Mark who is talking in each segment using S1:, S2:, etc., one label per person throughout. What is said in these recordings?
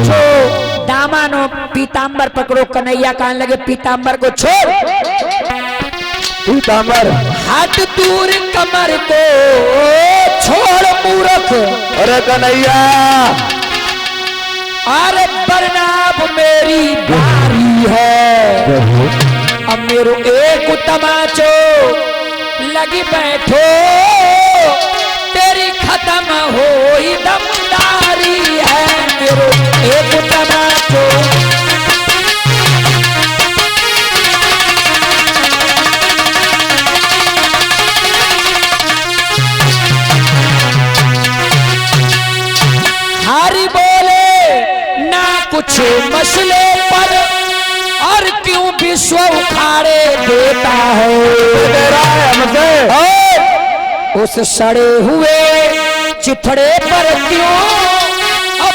S1: छो दामानो पीतांबर पकड़ो, कन्हैया कहने लगे पीतांबर को छोड़।
S2: पीतांबर
S1: हाथ दूर कमर को छोड़ मूर्ख।
S2: अरे कन्हैया
S1: अरे बरनाब मेरी बारी है, अब मेरो एक तमाचो लगी बैठो, तेरी खत्म होई दमदारी है, मेरो एक तमाचो। हारी बोले ना कुछ मसले पर और क्यों विश्व उखाड़े देता है, उस सड़े हुए चिथड़े पर क्यों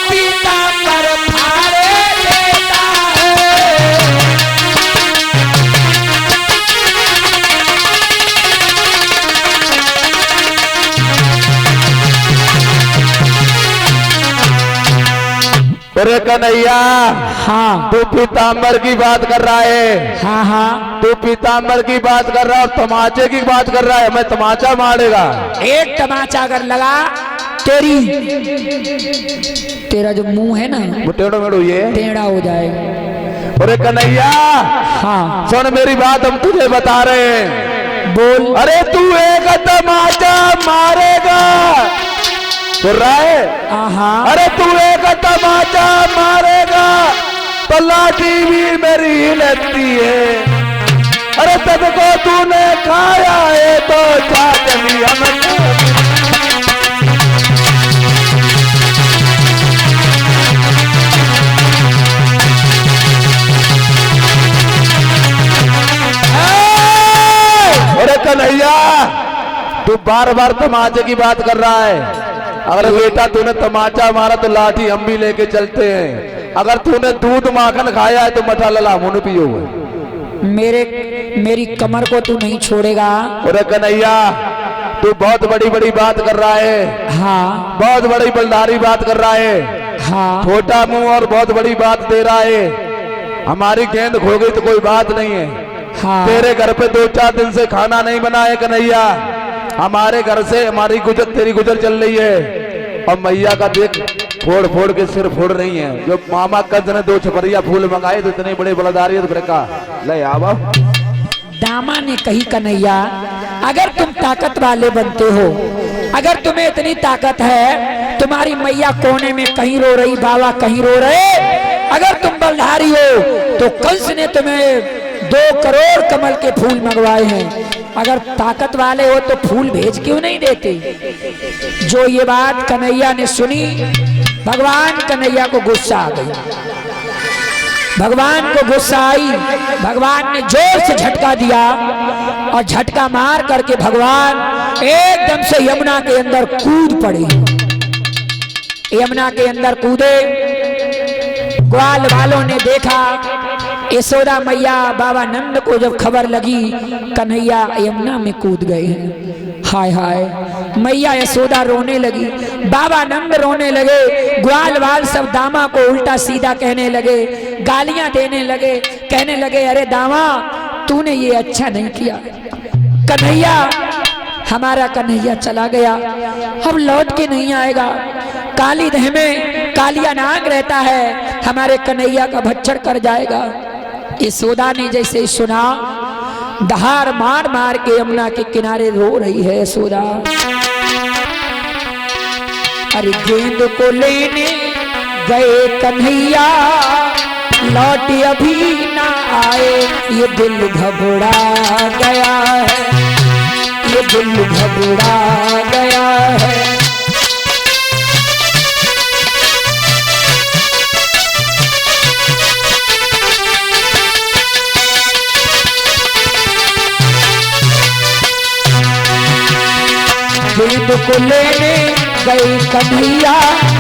S1: पीतांबर फाड़े देता है।
S2: अरे कन्हैया
S1: हाँ
S2: तू पीतांबर की बात कर रहा है।
S1: हाँ हाँ
S2: तू पीतांबर की बात कर रहा है और तमाचे की बात कर रहा है, मैं तमाचा मारेगा।
S1: एक तमाचा अगर लगा तेरा जो मुंह है ना
S2: वो टेढ़ो मेढ़ो ये
S1: टेढ़ा हो जाएगा।
S2: अरे कन्हैया
S1: हाँ
S2: सुन मेरी बात, हम तुझे बता रहे हैं।
S1: बोल।
S2: अरे तू एक तमाचा मारेगा बोल रहा है। अरे तू एक तमाचा मारेगा तो लाठी भी मेरी ही लगती है। अरे सबको तूने खाया है तो चाटनी हमको। अरे कन्हैया तू बार बार तमाचे की बात कर रहा है। अगर बेटा तूने तमाचा मारा तो लाठी हम भी लेके चलते हैं। अगर तूने दूध माखन खाया है तो मठा लला मुन पियोगे।
S1: मेरी कमर को तू नहीं छोड़ेगा।
S2: अरे कन्हैया तू बहुत बड़ी बड़ी बात कर रहा है।
S1: हाँ
S2: बहुत बड़ी बलदारी बात कर रहा है।
S1: हाँ
S2: छोटा मुंह और बहुत बड़ी बात दे रहा है। हमारी गेंद खो गई तो कोई बात नहीं है।
S1: हाँ
S2: तेरे घर पे 2-4 दिन से खाना नहीं बना है कन्हैया। हमारे घर से हमारी गुजर तेरी गुजर चल रही है और मैया का देख फोड़ फोड़ के सिर फोड़ रही है। जो मामा कंस ने 2 छपरिया फूल मंगाए तो इतने बड़े बलदारी का ले आवा।
S1: दामा ने कही कन्हैया अगर तुम ताकत वाले बनते हो, अगर तुम्हें इतनी ताकत है, तुम्हारी मैया कोने में कहीं रो रही, बाबा कहीं रो रहे, अगर तुम बलधारी हो तो कंस ने तुम्हें 2 करोड़ कमल के फूल मंगवाए हैं। अगर ताकत वाले हो तो फूल भेज क्यों नहीं देते। जो ये बात कन्हैया ने सुनी, भगवान कन्हैया को गुस्सा आ गई। भगवान को गुस्सा आई, भगवान ने जोर से झटका दिया और झटका मार करके भगवान एकदम से यमुना के अंदर कूद पड़े। यमुना के अंदर कूदे, ग्वाल वालों ने देखा। यशोदा मैया बाबा नंद को जब खबर लगी कन्हैया यमुना में कूद गए हैं, हाय हाय, मैया यशोदा रोने लगी, बाबा नंद रोने लगे, ग्वाल वाल सब दामा को उल्टा सीधा कहने लगे, गालियां देने लगे, कहने लगे अरे दामा तूने ये अच्छा नहीं किया। कन्हैया, हमारा कन्हैया चला गया, अब लौट के नहीं आएगा। काली देह में कालिया नाग रहता है, हमारे कन्हैया का भक्षण कर जाएगा। यशोदा ने जैसे सुना, दहाड़ मार मार के यमुना के किनारे रो रही है यशोदा। अरे गेंद को लेने गए कन्हैया, लौट अभी ना आए, ये दिल घबरा गया है, ये दिल घबरा गया है। गेंद को लेने गई कन्हैया,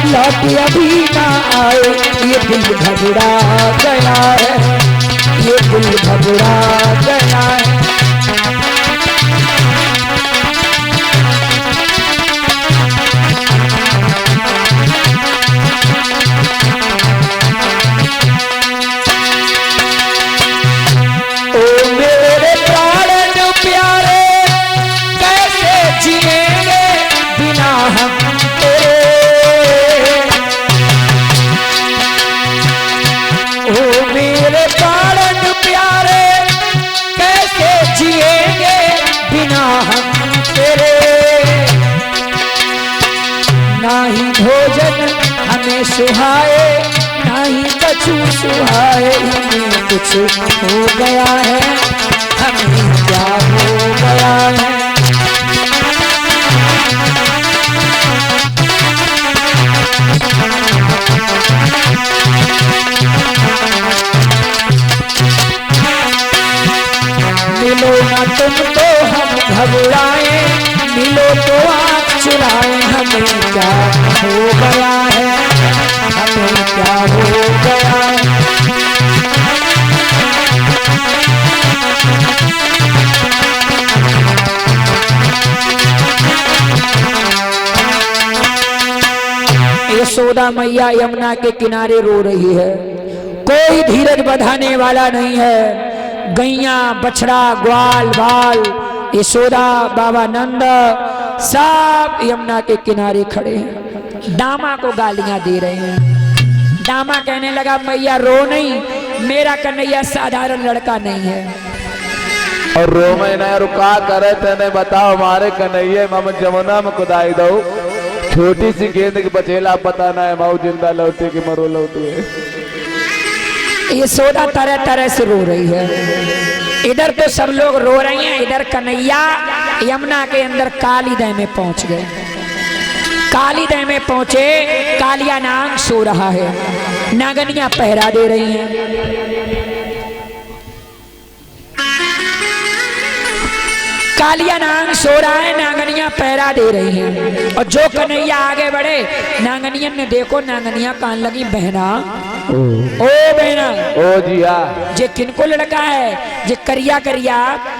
S1: लौट अभी ना आए, ये दिल घबरा गया है, ये दिल घबरा गया है। भोजन हमें सुहाए, नहीं कछु सुहाए, हमें कुछ हो गया है, हमें क्या हो गया है। मिलो ना तुम तो हम घबराए, मिलो तो आप चुराए, हमें क्या हो गया है, हमें क्या हो गया है। यशोदा मैया यमुना के किनारे रो रही है, कोई धीरज बधाने वाला नहीं है। गैया बछड़ा ग्वाल बाल यशोदा बाबा नंद सब यमुना के किनारे खड़े हैं, दामा को गालियां दे रहे हैं। दामा कहने लगा मैया रो नहीं, मेरा कन्हैया साधारण लड़का नहीं है।
S2: और रो में ना रुका करे तेने बताओ, हमारे कन्हैया मम जमुना में कुदाई दो, छोटी सी गेंद की बचेला पता ना है माऊ जिंदा लौटी की मरो लौटी है।
S1: यशोदा तरह तरह से रो रही है, इधर तो सब लोग रो रही हैं, इधर कन्हैया यमुना के अंदर कालीदह में पहुंच गए। कालीदह में पहुंचे, कालिया नाग सो रहा है, नागनियां पहरा दे रही हैं। कालिया नाग सो रहा है, नागनियां पहरा दे रही हैं। और जो कन्हैया आगे बढ़े, नागनियन ने देखो, नागनियां कान लगी बहना, ओ बहना,
S2: ओ जिया,
S1: जे किनको लड़का है, जे करिया करिया,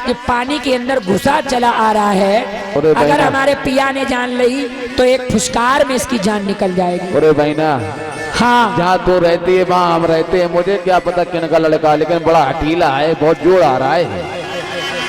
S1: जे पानी के अंदर घुसा चला आ रहा है, अगर हमारे पिया ने जान ली तो एक फुसकार में इसकी जान निकल जाएगी।
S2: अरे बहना,
S1: हाँ,
S2: जहाँ तू रहती है वहाँ हम रहते हैं, मुझे क्या पता किनका लड़का, लेकिन बड़ा हटीला है, बहुत जोर आ रहा है,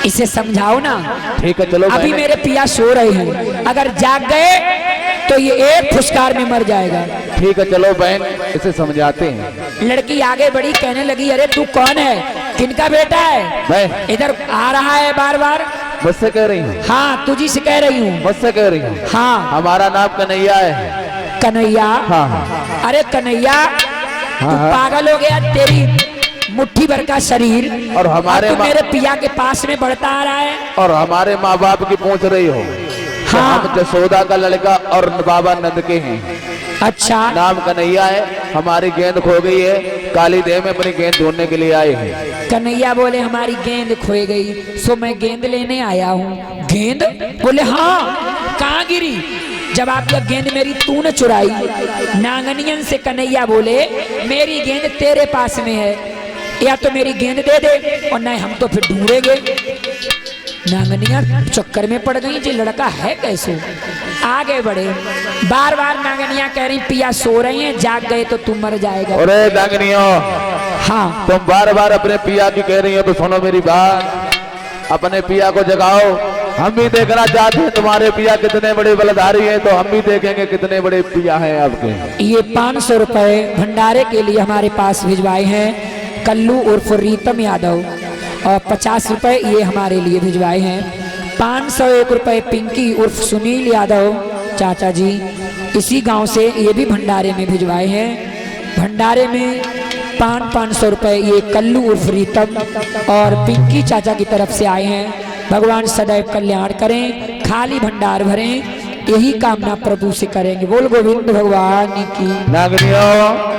S1: इसे समझाओ ना।
S2: ठीक है चलो,
S1: अभी मेरे पिया सो रहे हैं, अगर जाग गए तो ये एक फुसकार में मर जाएगा।
S2: ठीक है चलो बहन, इसे समझाते हैं।
S1: लड़की आगे बढ़ी, कहने लगी अरे तू कौन है, किनका बेटा है,
S2: मैं
S1: इधर आ रहा है बार बार।
S2: मुझसे कह रही हूँ?
S1: हाँ तुझी से कह रही हूँ।
S2: मुझसे कह रही हूँ?
S1: हाँ।
S2: हमारा नाम कन्हैया है।
S1: कन्हैया?
S2: हाँ हाँ।
S1: अरे कन्हैया, तू पागल हो गया, तेरी मुट्ठी भर का शरीर
S2: और हमारे
S1: मेरे पिया के पास में बढ़ता आ रहा है,
S2: और हमारे माँ बाप की पूछ रही हो।
S1: हाँ।
S2: हम जसोदा का लड़का और बाबा नंद के हैं।
S1: अच्छा।
S2: नाम कन्हैया है, हमारी गेंद खो गई है, कालीदेव में अपनी गेंद ढूंढने के लिए आए हैं।
S1: कन्हैया बोले हमारी गेंद खो गई, सो मैं गेंद लेने आया हूँ। गेंद? बोले हाँ, कहाँ गिरी? जब आपका गेंद मेरी तूने चुराई। नांगनियन से कन्हैया बोले मेरी गेंद तेरे पास में है, या तो मेरी गेंद दे दे और नहीं हम तो फिर ढूंढेंगे। नांगनिया चक्कर में पड़ गई, ये लड़का है कैसे। आगे बढ़े, बार बार नांगनिया कह रही पिया सो रही हैं, जाग गए तो तुम मर जाएगा।
S2: अरे नांगनियों,
S1: हाँ
S2: तुम बार बार अपने पिया की कह रही हो तो सुनो मेरी बात, अपने पिया को जगाओ। हम भी देखना चाहते हैं तुम्हारे पिया कितने बड़े बलधारी हैं, तो हम भी देखेंगे कितने बड़े पिया हैं आपके।
S1: ये 500 रुपए भंडारे के लिए हमारे पास भिजवाए हैं कल्लू उर्फ रीतम यादव, और 50 रुपए ये हमारे लिए भिजवाए हैं। 501 रुपए पिंकी उर्फ सुनील यादव चाचा जी, इसी गांव से, ये भी भंडारे में भिजवाए हैं। भंडारे में 500 रुपए ये कल्लू उर्फ रीतम और पिंकी चाचा की तरफ से आए हैं। भगवान सदैव कल्याण करें, खाली भंडार भरें, यही कामना प्रभु से करेंगे। बोल गोविंद भगवान की।
S2: नागनियों,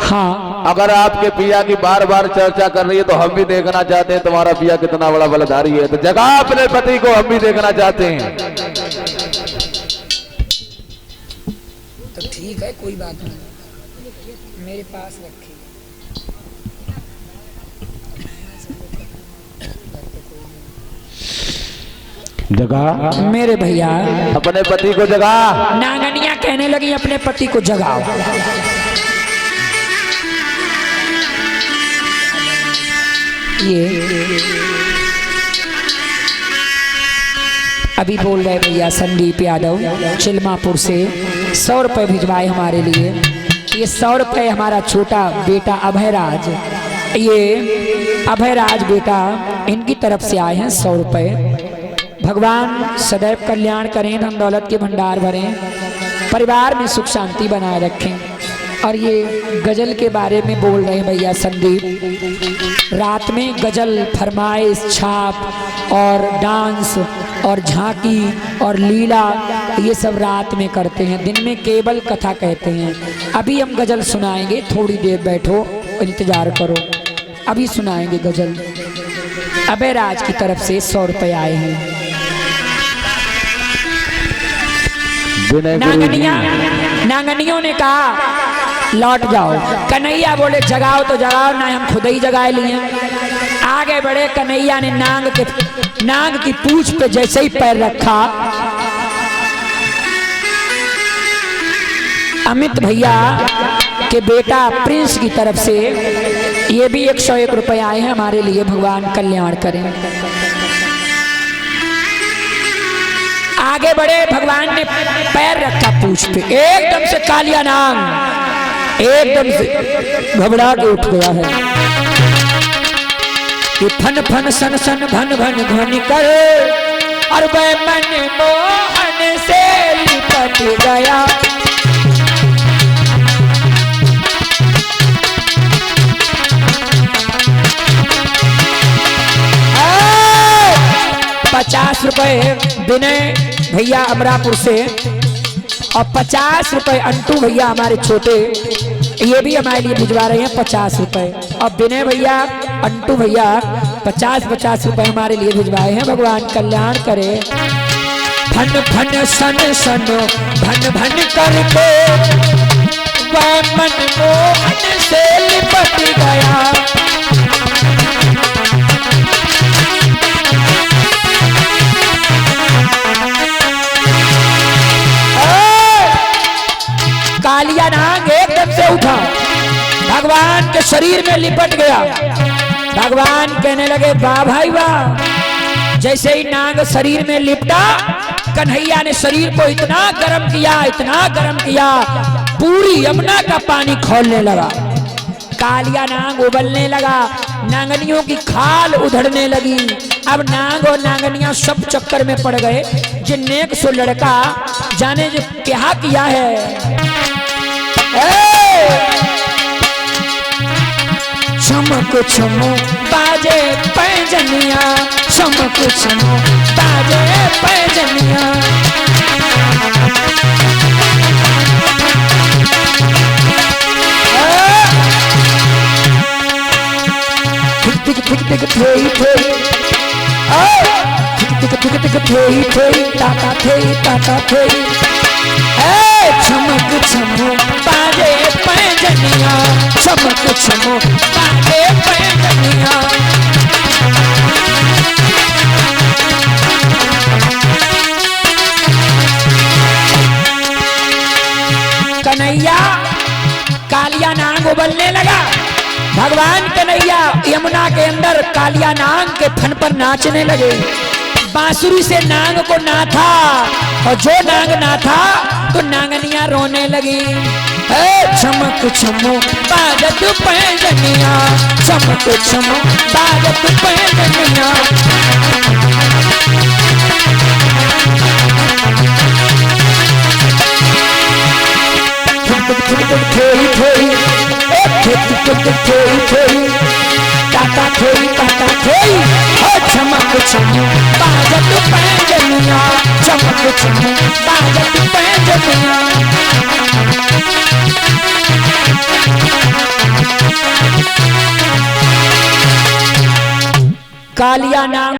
S1: हाँ,
S2: अगर आपके पिया की बार बार चर्चा कर रही है तो हम भी देखना चाहते हैं तुम्हारा पिया कितना बड़ा बलधारी है, तो जगा अपने पति को, हम भी देखना चाहते हैं।
S1: तो ठीक है, कोई बात नहीं, मेरे पास रखिए।
S2: जगा
S1: मेरे भैया,
S2: अपने पति को जगा।
S1: नांगनिया कहने लगी अपने पति को जगाओ। ये अभी बोल रहे भैया संदीप यादव चिल्मापुर से 100 रुपए भिजवाए हमारे लिए। ये 100 रुपए हमारा छोटा बेटा अभयराज, ये अभयराज बेटा, इनकी तरफ से आए हैं 100 रुपए। भगवान सदैव कल्याण करें, धन दौलत के भंडार भरें, परिवार में सुख शांति बनाए रखें। और ये गजल के बारे में बोल रहे हैं भैया संदीप। रात में गजल, फरमाइश, छाप और डांस और झांकी और लीला ये सब रात में करते हैं, दिन में केवल कथा कहते हैं। अभी हम गजल सुनाएंगे, थोड़ी देर बैठो, इंतजार करो, अभी सुनाएंगे गजल। अभय राज की तरफ से 100 रुपये आए हैं। नांगनियों ने कहा लौट जाओ। कन्हैया बोले जगाओ तो जगाओ, ना हम खुद ही जगाए लिए। आगे बढ़े, कन्हैया ने नांग की पूंछ पे जैसे ही पैर रखा, अमित भैया के बेटा प्रिंस की तरफ से ये भी 101 रुपये आए हैं हमारे लिए। भगवान कल्याण करें। आगे बढ़े, भगवान ने पैर रखा पूंछ पे, एकदम से कालिया नाग एकदम से घबरा के उठ गया है कि फन फन सन सन भन भन ध्वनि कर और वह मन मोहन से लिपट गया। ₹50 विनय भैया अमरापुर से और 50 रुपए अंटू भैया हमारे छोटे, ये भी हमारे लिए भिजवा रहे हैं 50 रुपए। और विनय भैया, अंटू भैया 50-50 रुपए हमारे लिए भिजवाए हैं। भगवान कल्याण करे। फन फन सन सन भन भन करके वह मन मोहन से लिपट गया। कालिया नाग एकदम से उठा, भगवान के शरीर में लिपट गया। भगवान कहने लगे वाह भाई वाह। जैसे ही नाग शरीर में लिपटा, कन्हैया ने शरीर को इतना गर्म किया, इतना गर्म किया, पूरी यमुना का पानी खौलने लगा। कालिया नाग उबलने लगा, नांगनियों की खाल उधड़ने लगी। अब नाग और नांगनियां सब चक्कर में पड़ गए। जिन्नेक सो लड़का जाने जो क्या किया है। चमक चमो बाजे पैजनिया, चमक चमो बाजे पैजनिया। टिक टिक टिक टिक थोई थोई, टिक टिक टिक टिक थोई थोई, टाटा थोई टाटा थोई। चमक चमो बाजे पैजनिया, चमक चमो बाजे पैजनिया। कन्हैया, कालिया नाग उबलने लगा। भगवान कन्हैया यमुना के अंदर कालिया नाग के फन पर नाचने लगे। बांसुरी से नाग को नाथा, और जो नाग नाथा तो नांगनियां रोने लगी। चमक चमो बाजत पैजनिया, चमक चमो बाजत पैजनिया। थोड़ी थोड़ी थोड़ी थोड़ी, टाटा थोड़ी टाटा थोड़ी। चमक चमो बाजत पैजनिया, चमक चमो बाजत पैजनिया। कालिया नाग